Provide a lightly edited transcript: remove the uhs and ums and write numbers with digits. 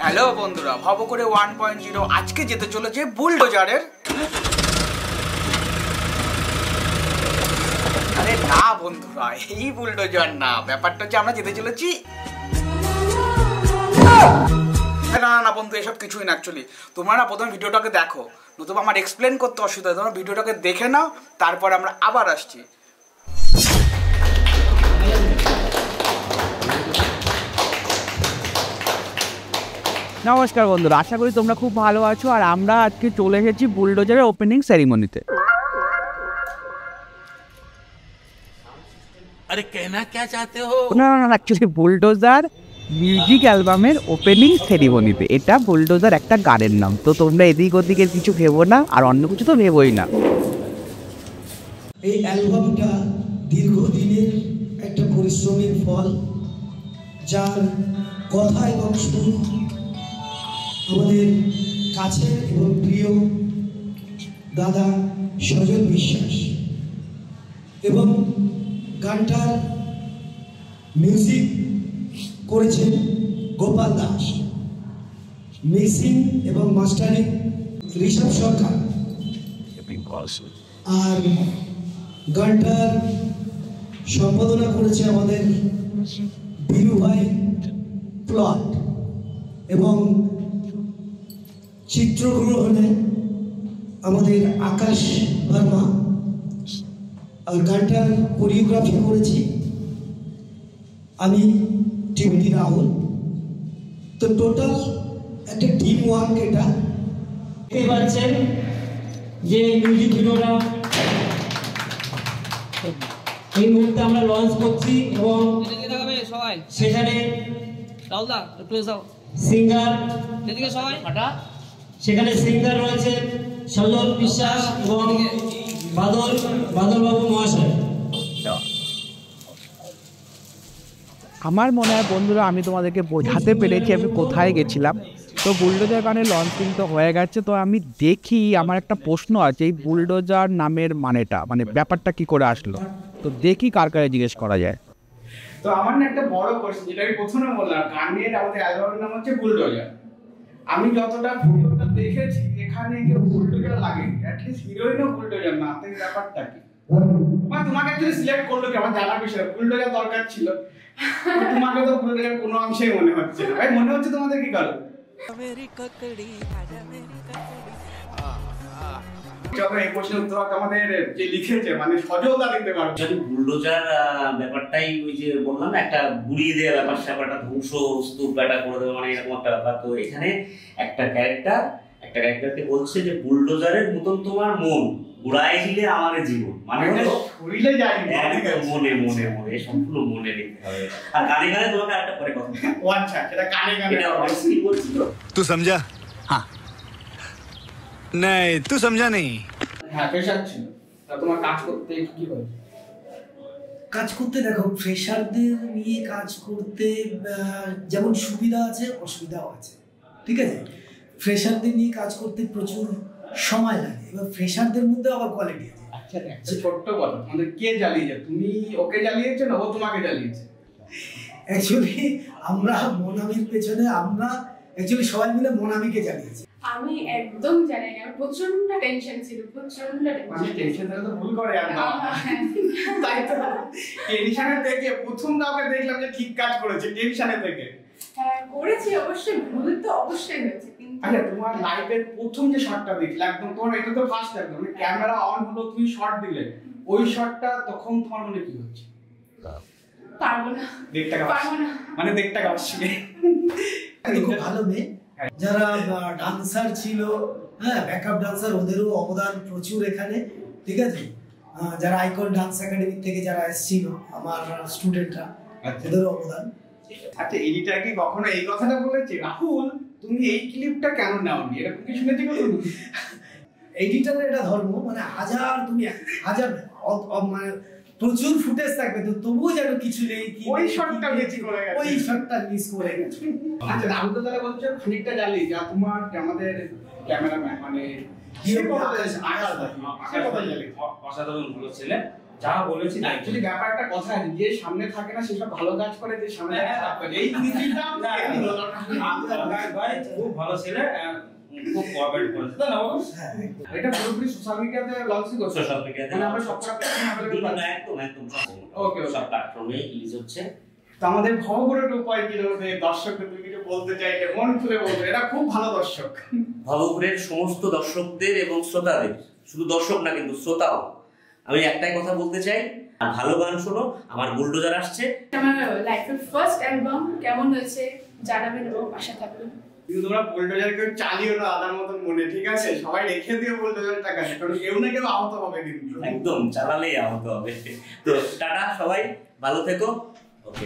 Hello বন্ধুরা, ভব করে 1.0 আজকে যেতে চলেছে বুলডোজারের। আরে না বন্ধুরা, এই বুলডোজার না, ব্যাপারটা হচ্ছে আমরা যেতে চলেছি। না না বন্ধু, এসব কিছুই না। অ্যাকচুয়ালি তোমরা প্রথম ভিডিওটাকে দেখো, নতুবা আমার এক্সপ্লেন করতে অসুবিধা হয়। তোমরা ভিডিওটাকে দেখে নাও, তারপর আমরা আবার আসছি। নমস্কার বন্ধুরা, আশা করি তোমরা খুব ভালো আছো। আর আমরা আজকে চলে এসেছি বুলডোজারের ওপেনিং সেরিমনিতে। अरे कहना क्या चाहते हो? না না না, অ্যাকচুয়ালি বুলডোজার মিউজিক অ্যালবামের ওপেনিং সেরিমনিতে। এটা বুলডোজার একটা গানের নাম, তো তোমরা এদিক ওদিকের কিছু ভেবো না, আর অন্য কিছু তো ভেবোই না। এই অ্যালবামটা দীর্ঘদিনের একটা পরিশ্রমের ফল, যার কথা এবং সুর আমাদের কাছের এবং প্রিয় দাদা সজল বিশ্বাস, এবং গানটার মিউজিক করেছেন গোপাল দাস, মিক্সিং এবং মাস্টারিং ঋষভ সরকার, আর গানটার সম্পাদনা করেছে আমাদের বিনু ভাই প্লট, এবং চিত্রগ্রহণে আমাদের আকাশ বর্মা, আর গানটার কোরিওগ্রাফি করেছি আমি টিমটি রাহুল। তো টোটাল একটা টিম ওয়ার্ক এটা। দেখতে পাচ্ছেন যে মিউজিক ভিডিওটা এই মুহূর্তে আমরা লঞ্চ করছি, এবং সেখানে সিঙ্গার সেখানে সিঙ্গার রয়েছে সজল বিশ্বাস এবং বাদলবাবু মহাশয়। আমার মনে হয় বন্ধুরা, আমি তোমাদেরকে বোঝাতে পেরেছি আমি কোথায় গেছিলাম। তো বুলডোজার গানের লঞ্চিং তো হয়ে গেছে। তো আমি দেখি, আমার একটা প্রশ্ন আছে, এই বুলডোজার নামের মানেটা, মানে ব্যাপারটা কি করে আসলো। তো দেখি কার কাছে জিজ্ঞেস করা যায়। তো আমার না একটা বড় কোশ্চেন, যেটা আমি প্রথমে বললাম, গানের আমাদের অ্যালবামের নাম হচ্ছে বুলডোজার। আমি যতটা ভিডিওটা দেখেছি, এখানে কেউ বুলডোজার লাগেনি, অ্যাটলিস্ট হিরোইনও বুলডোজার না। তো ব্যাপারটা কি, মানে তোমাকে অ্যাকচুয়ালি সিলেক্ট করলো কি আমার জানার বিষয়। বুলডোজার দরকার ছিল, তোমাকে তো বুলডোজার কোনো অংশেই মনে হচ্ছে না। ভাই মনে হচ্ছে তোমাদের কি কারণ? চলো এই প্রশ্নের উত্তর আমাদের যে লিখেছে, মানে সজলদা দিতে পারবে। যদি বুলডোজার ব্যাপারটাই ওই যে বললাম না, একটা গুড়িয়ে দেওয়া ব্যাপার স্যাপারটা, ধ্বংস স্তূপ একটা করে দেওয়া, মানে এরকম একটা ব্যাপার। তো এখানে একটা ক্যারেক্টারকে বলছে যে বুলডোজারের মতন তোমার মন ঘুরাই দিলে আমার জীবন, মানে শরীরে যায় মনে মনে মনে সম্পূর্ণ মনে লিখতে হবে। আর গানে গানে তোমাকে একটা পরে কথা। ও আচ্ছা, সেটা গানে গানে বলছি তো। तू समझा? हाँ नहीं तू समझा नहीं। হ্যাঁ, প্রেশার ছিল। তা তোমার কাজ করতে কি হয়? কাজ করতে দেখো, ফ্রেশারদের নিয়ে কাজ করতে যেমন সুবিধা আছে অসুবিধাও আছে, ঠিক আছে। ফ্রেশারদের নিয়ে কাজ করতে প্রচুর সময় লাগে, এবার ফ্রেশারদের মধ্যে আবার কোয়ালিটি আছে। আচ্ছা, একটা ছোট্ট কথা, আমাদের কে জ্বালিয়েছে? তুমি ওকে জ্বালিয়েছো না ও তোমাকে জ্বালিয়েছে? অ্যাকচুয়ালি আমরা মনামির পেছনে, আমরা অ্যাকচুয়ালি সবাই মিলে মনামিকে জ্বালিয়েছি। আমি একদম জানি না, আমার প্রচন্ড টেনশন ছিল, প্রচন্ড টেনশন। টেনশন তো ভুল করে আর না, তাই তো টেনশনে থেকে প্রথম কাউকে দেখলাম যে ঠিক কাজ করেছে টেনশনে থেকে। হ্যাঁ করেছি, অবশ্যই ভুল তো অবশ্যই হয়েছে, কিন্তু আচ্ছা, তোমার লাইভের প্রথম যে শটটা দেখলে, একদম তোমার এটা তো ফার্স্ট, একদম মানে ক্যামেরা অন হলো, তুমি শট দিলে, ওই শটটা তখন তোমার মনে কি হচ্ছে? পারবো না, পারবো না, মানে দেখটা আসছে। খুব ভালো মেয়ে, যারা ডান্সার ছিল, হ্যাঁ ব্যাকআপ ডান্সার, ওদেরও অবদান প্রচুর এখানে, ঠিক আছে। যারা আইকন ডান্স একাডেমি থেকে যারা এসেছিল আমার স্টুডেন্টরা, ওদেরও অবদান। আচ্ছা, এডিটর কি কখনো এই কথাটা বলেছে, রাহুল তুমি এই ক্লিপটা কেন নাওনি, এরকম কি শুনেছি কখনো? এডিটরের এটা ধর্ম, মানে হাজার মানে প্রচুর ফুটেজ থাকবে, তো তবুও যেন কিছু নেই, ওই শটটা মিস করে গেছে, ওই শটটা মিস করে গেছে। আচ্ছা, রাহুল তো তাহলে বলছো খানিকটা জ্বালিয়ে যা, তোমার আমাদের ক্যামেরাম্যান মানে অসাধারণ ভালো ছেলে, যা বলেছি তাই অ্যাকচুয়ালি ব্যাপার একটা কথা আছে, যে সামনে থাকে না সেসব ভালো কাজ করে, যে সামনে থাকে খারাপ করে। এই জিনিসটা ভাই খুব ভালো ছেলে, খুব কোঅপারেট করেছে, তাই না বাবা? এটা পুরোপুরি সোশ্যাল মিডিয়াতে লঞ্চ করছে, সোশ্যাল মিডিয়াতে মানে আমরা সবটা প্ল্যাটফর্মে একদম একদম ওকে সব প্ল্যাটফর্মে রিলিজ হচ্ছে। তো আমাদের ভবঘুরের উপায় কি ধরবে দর্শকদের তুমি কিছু বলতে চাইলে মন খুলে বলবে, এরা খুব ভালো দর্শক। ভবঘুরের সমস্ত দর্শকদের এবং শ্রোতাদের, শুধু দর্শক না কিন্তু শ্রোতাও, আমি একটাই কথা বলতে চাই, আর ভালো গান শোনো। আমার বুলডোজার আসছে, আমার লাইফের ফার্স্ট অ্যালবাম, কেমন হয়েছে জানাবেন এবং পাশে থাকবেন। কিন্তু তোমরা বুলডোজার কেউ চালিও না আদার মতন মনে, ঠিক আছে? সবাই রেখে দিও বুলডোজার টাকা, কারণ কেউ না কেউ আহত হবে কিন্তু। একদম চালালেই আহত হবে। তো টাটা, সবাই ভালো থেকো। ওকে।